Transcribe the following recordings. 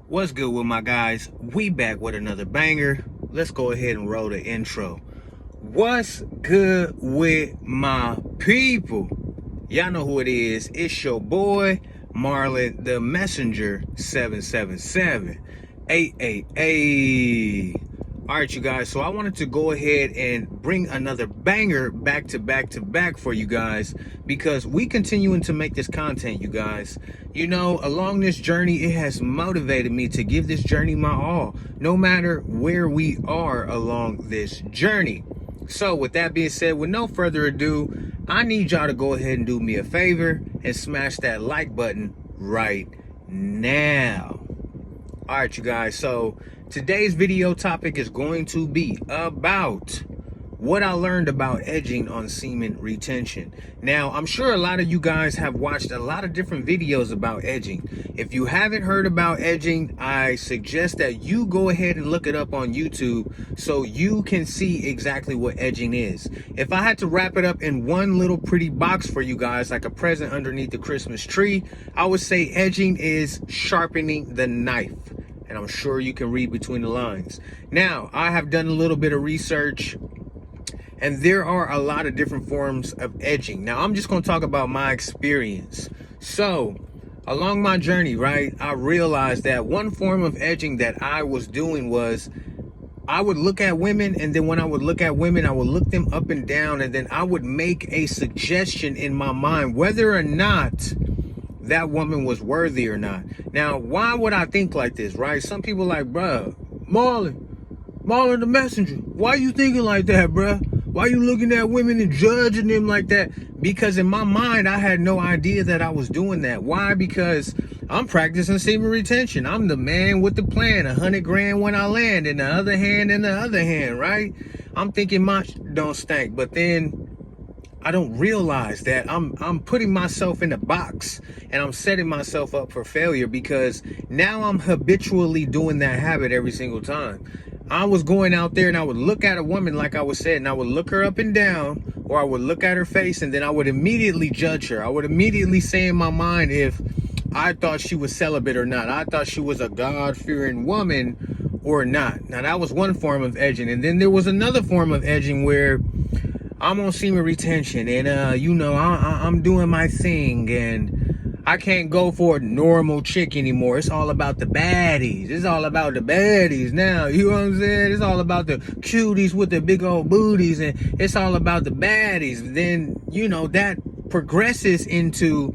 What's good with my guys? We back with another banger. Let's go ahead and roll the intro. What's good with my people? Y'all know who it is. It's your boy Marlon the Messenger 777 888. All right, you guys. So I wanted to go ahead and bring another banger back to back for you guys, because we continuing to make this content, you guys. You know, along this journey, it has motivated me to give this journey my all, no matter where we are along this journey. So with that being said, with no further ado, I need y'all to go ahead and do me a favor and smash that like button right now. All right, you guys. So today's video topic is going to be about what I learned about edging on semen retention. Now, I'm sure a lot of you guys have watched a lot of different videos about edging. If you haven't heard about edging, I suggest that you go ahead and look it up on YouTube so you can see exactly what edging is. If I had to wrap it up in one little pretty box for you guys, like a present underneath the Christmas tree, I would say edging is sharpening the knife. And I'm sure you can read between the lines. Now, I have done a little bit of research, and there are a lot of different forms of edging. Now, I'm just going to talk about my experience. So, along my journey, right, I realized that one form of edging that I was doing was I would look at women, and then when I would look at women, I would look them up and down, and then I would make a suggestion in my mind whether or not that woman was worthy or not. Now, why would I think like this, right? Some people like, bruh, Marlon the Messenger, why you thinking like that, bruh? Why you looking at women and judging them like that? Because in my mind, I had no idea that I was doing that. Why? Because I'm practicing semen retention. I'm the man with the plan, 100 grand when I land, in the other hand, right? I'm thinking my don't stink, but then I don't realize that I'm putting myself in a box, and I'm setting myself up for failure, because now I'm habitually doing that habit every single time. I was going out there and I would look at a woman, like I was saying, and I would look her up and down, or I would look at her face, and then I would immediately judge her. I would immediately say in my mind if I thought she was celibate or not. I thought she was a God-fearing woman or not. Now, that was one form of edging. And then there was another form of edging where I'm on semen retention, and you know, I'm doing my thing, and I can't go for a normal chick anymore. It's all about the baddies. It's all about the baddies now. You know what I'm saying? It's all about the cuties with the big old booties, and it's all about the baddies. Then, you know, that progresses into,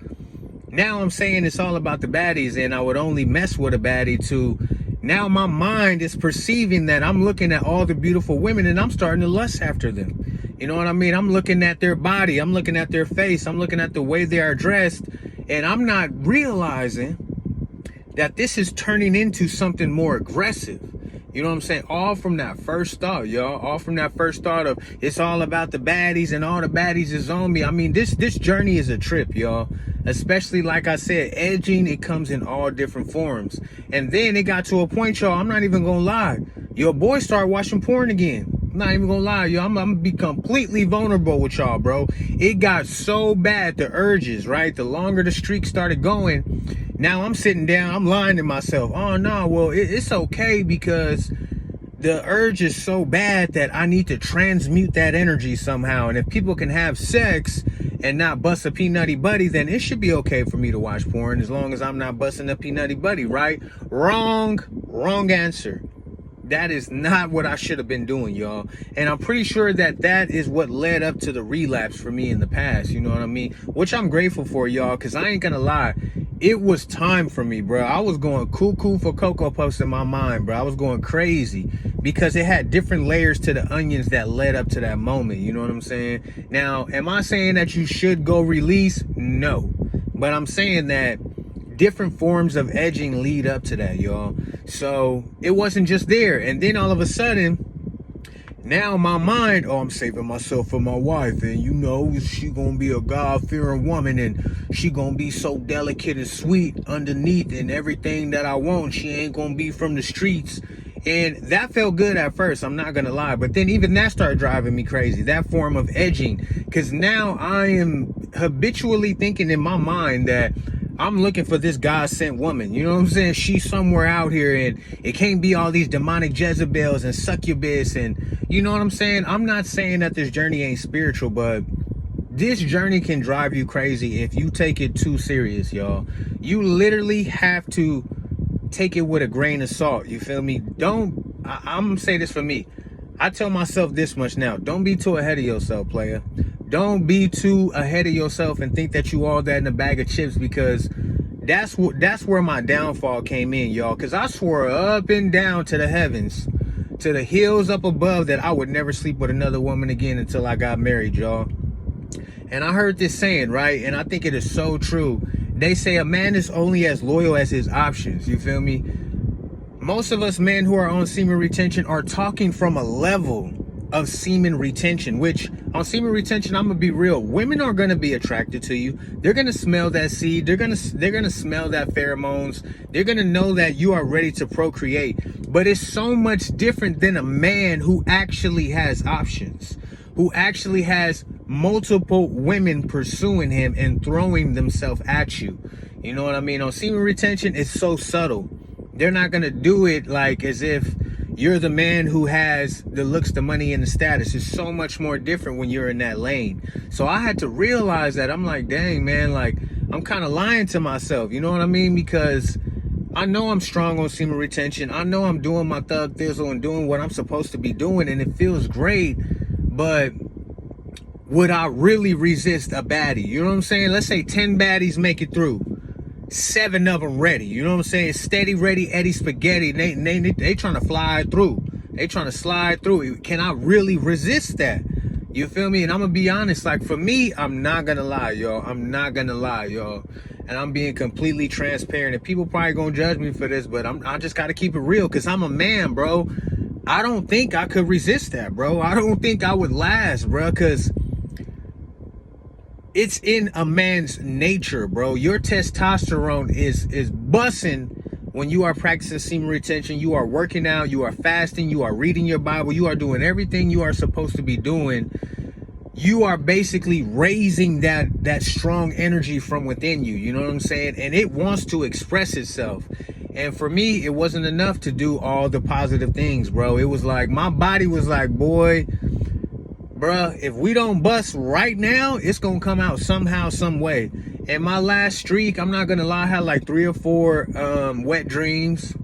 now I'm saying it's all about the baddies, and I would only mess with a baddie to, now my mind is perceiving that I'm looking at all the beautiful women and I'm starting to lust after them. You know what I mean? I'm looking at their body. I'm looking at their face. I'm looking at the way they are dressed. And I'm not realizing that this is turning into something more aggressive. You know what I'm saying? All from that first thought, y'all. All from that first thought of it's all about the baddies and all the baddies is on me. I mean, this journey is a trip, y'all. Especially, like I said, edging, it comes in all different forms. And then it got to a point, y'all, I'm not even gonna lie. Your boy started watching porn again. I'm not even gonna lie, y'all. I'm gonna be completely vulnerable with y'all, bro. It got so bad, the urges, right? The longer the streak started going, now I'm sitting down, I'm lying to myself. Oh, no, well, it's okay, because the urge is so bad that I need to transmute that energy somehow. And if people can have sex and not bust a peanutty buddy, then it should be okay for me to watch porn, as long as I'm not busting a peanutty buddy, right? Wrong answer. That is not what I should have been doing, y'all. And I'm pretty sure that that is what led up to the relapse for me in the past. You know what I mean? Which I'm grateful for, y'all, because I ain't gonna lie. It was time for me, bro. I was going cuckoo for Cocoa Puffs in my mind, bro. I was going crazy because it had different layers to the onions that led up to that moment. You know what I'm saying? Now, am I saying that you should go release? No. But I'm saying that different forms of edging lead up to that, y'all. So it wasn't just there. And then all of a sudden, now my mind, oh, I'm saving myself for my wife, and you know, she gonna be a God-fearing woman, and she gonna be so delicate and sweet underneath and everything that I want. She ain't gonna be from the streets. And that felt good at first, I'm not gonna lie, but then even that started driving me crazy, that form of edging, because now I am habitually thinking in my mind that I'm looking for this God sent woman. You know what I'm saying? She's somewhere out here, and it can't be all these demonic Jezebels and succubus, and you know what I'm saying? I'm not saying that this journey ain't spiritual, but this journey can drive you crazy if you take it too serious, y'all. You literally have to take it with a grain of salt. You feel me? I'm gonna say this for me. I tell myself this much now: don't be too ahead of yourself, player. Don't be too ahead of yourself and think that you all that in a bag of chips, because that's where my downfall came in, y'all. Because I swore up and down to the heavens, to the hills up above, that I would never sleep with another woman again until I got married, y'all. And I heard this saying, right? And I think it is so true. They say a man is only as loyal as his options. You feel me? Most of us men who are on semen retention are talking from a level of semen retention, which on semen retention, I'm gonna be real. Women are gonna be attracted to you. They're gonna smell that seed. They're gonna smell that pheromones. They're gonna know that you are ready to procreate. But it's so much different than a man who actually has options, who actually has multiple women pursuing him and throwing themselves at you. You know what I mean? On semen retention, it's so subtle. They're not gonna do it like as if you're the man who has the looks, the money, and the status. It's so much more different when you're in that lane. So I had to realize that. I'm like, dang, man, like, I'm kind of lying to myself. You know what I mean? Because I know I'm strong on semen retention. I know I'm doing my thug thizzle and doing what I'm supposed to be doing, and it feels great. But would I really resist a baddie? You know what I'm saying? Let's say 10 baddies make it through. 7 of them ready. You know what I'm saying? Steady, ready, Eddie Spaghetti. They trying to fly through. They trying to slide through. Can I really resist that? You feel me? And I'm gonna be honest. Like, for me, I'm not gonna lie, y'all. I'm not gonna lie, y'all. And I'm being completely transparent. And people probably gonna judge me for this, but I just gotta keep it real, because I'm a man, bro. I don't think I could resist that, bro. I don't think I would last, bro, because it's in a man's nature, bro. Your testosterone is bussing when you are practicing semen retention. You are working out, you are fasting, you are reading your Bible, you are doing everything you are supposed to be doing. You are basically raising that strong energy from within you. You know what I'm saying? And it wants to express itself. And for me, it wasn't enough to do all the positive things, bro. It was like, my body was like, boy, bruh, if we don't bust right now, it's gonna come out somehow, some way. And my last streak, I'm not gonna lie, I had like 3 or 4 wet dreams.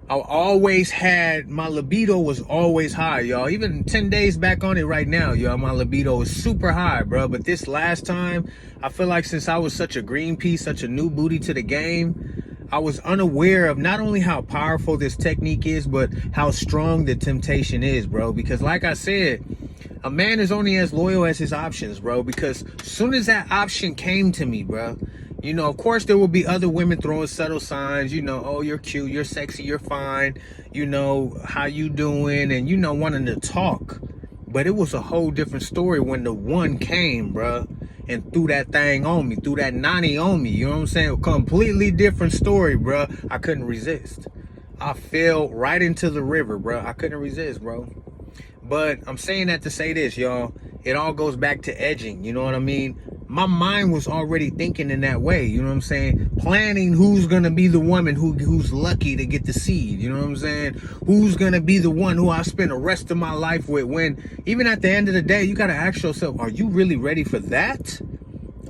I always had, my libido was always high, y'all. Even 10 days back on it right now, y'all, my libido is super high, bro. But this last time, I feel like since I was such a green piece, such a new booty to the game, I was unaware of not only how powerful this technique is, but how strong the temptation is, bro. Because like I said, a man is only as loyal as his options, bro. Because as soon as that option came to me, bro, you know, of course there will be other women throwing subtle signs, you know, oh, you're cute, you're sexy, you're fine, you know, how you doing, and, you know, wanting to talk. But it was a whole different story when the one came, bro, and threw that thing on me, threw that 90 on me. You know what I'm saying? A completely different story, bro. I couldn't resist. I fell right into the river, bro. I couldn't resist, bro. But I'm saying that to say this, y'all. It all goes back to edging. You know what I mean? My mind was already thinking in that way. You know what I'm saying? Planning who's going to be the woman who's lucky to get the seed. You know what I'm saying? Who's going to be the one who I spend the rest of my life with, when even at the end of the day, you got to ask yourself, are you really ready for that?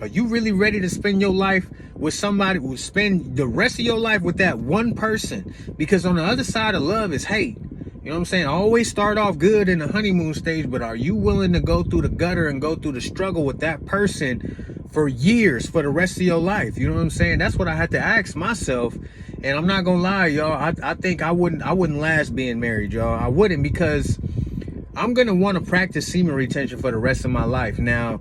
Are you really ready to spend your life with somebody who spend the rest of your life with that one person? Because on the other side of love is hate. You know what I'm saying? Always start off good in the honeymoon stage, but are you willing to go through the gutter and go through the struggle with that person for years, for the rest of your life? You know what I'm saying? That's what I had to ask myself. And I'm not gonna lie, y'all, I think I wouldn't last being married, y'all. I wouldn't, because I'm gonna want to practice semen retention for the rest of my life. Now,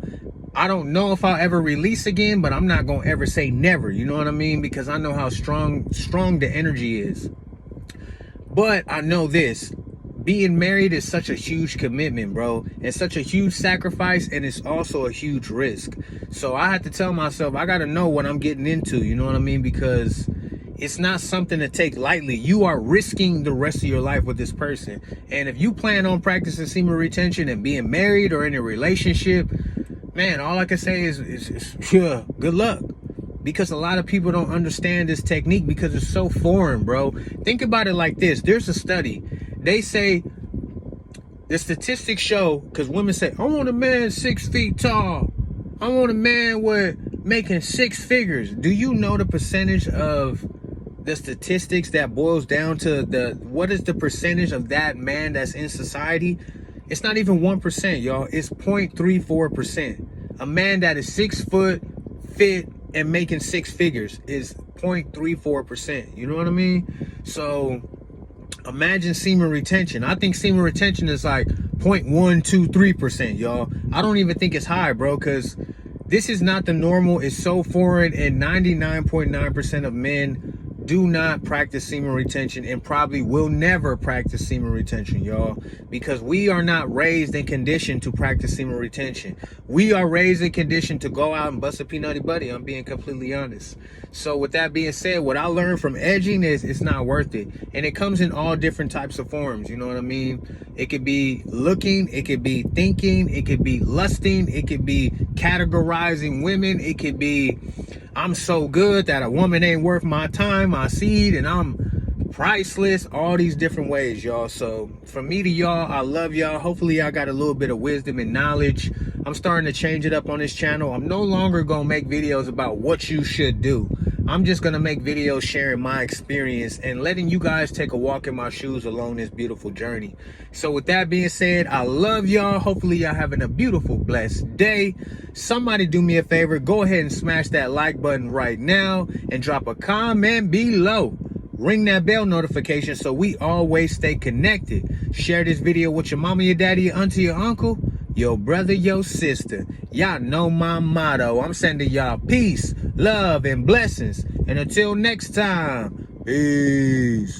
I don't know if I'll ever release again, but I'm not gonna ever say never. You know what I mean? Because I know how strong the energy is. But I know this, being married is such a huge commitment, bro. It's such a huge sacrifice, and it's also a huge risk. So I had to tell myself, I got to know what I'm getting into, you know what I mean? Because it's not something to take lightly. You are risking the rest of your life with this person. And if you plan on practicing semen retention and being married or in a relationship, man, all I can say is yeah, good luck. because a lot of people don't understand this technique because it's so foreign, bro. Think about it like this. There's a study. They say, the statistics show, because women say, I want a man 6 feet tall. I want a man with making 6 figures. Do you know the percentage of the statistics that boils down to what is the percentage of that man that's in society? It's not even 1%, y'all. It's 0.34%. A man that is 6 foot, fit, and making 6 figures is 0.34%. You know what I mean? So imagine semen retention. I think semen retention is like 0.123%, y'all. I don't even think it's high, bro, because this is not the normal. It's so foreign, and 99.9% of men do not practice semen retention and probably will never practice semen retention, y'all, because we are not raised and conditioned to practice semen retention. We are raised and conditioned to go out and bust a peanutty buddy. I'm being completely honest. So with that being said, what I learned from edging is it's not worth it. And it comes in all different types of forms. You know what I mean? It could be looking, it could be thinking, it could be lusting, it could be categorizing women, it could be I'm so good that a woman ain't worth my time, my seed, and I'm priceless. All these different ways, y'all. So from me to y'all, I love y'all. Hopefully y'all got a little bit of wisdom and knowledge. I'm starting to change it up on this channel. I'm no longer gonna make videos about what you should do. I'm just gonna make videos sharing my experience and letting you guys take a walk in my shoes along this beautiful journey. So with that being said, I love y'all. Hopefully y'all having a beautiful, blessed day. Somebody do me a favor, go ahead and smash that like button right now and drop a comment below. Ring that bell notification so we always stay connected. Share this video with your mama, your daddy, your auntie, your uncle, your brother, your sister. Y'all know my motto. I'm sending y'all peace, love, and blessings. And until next time, peace.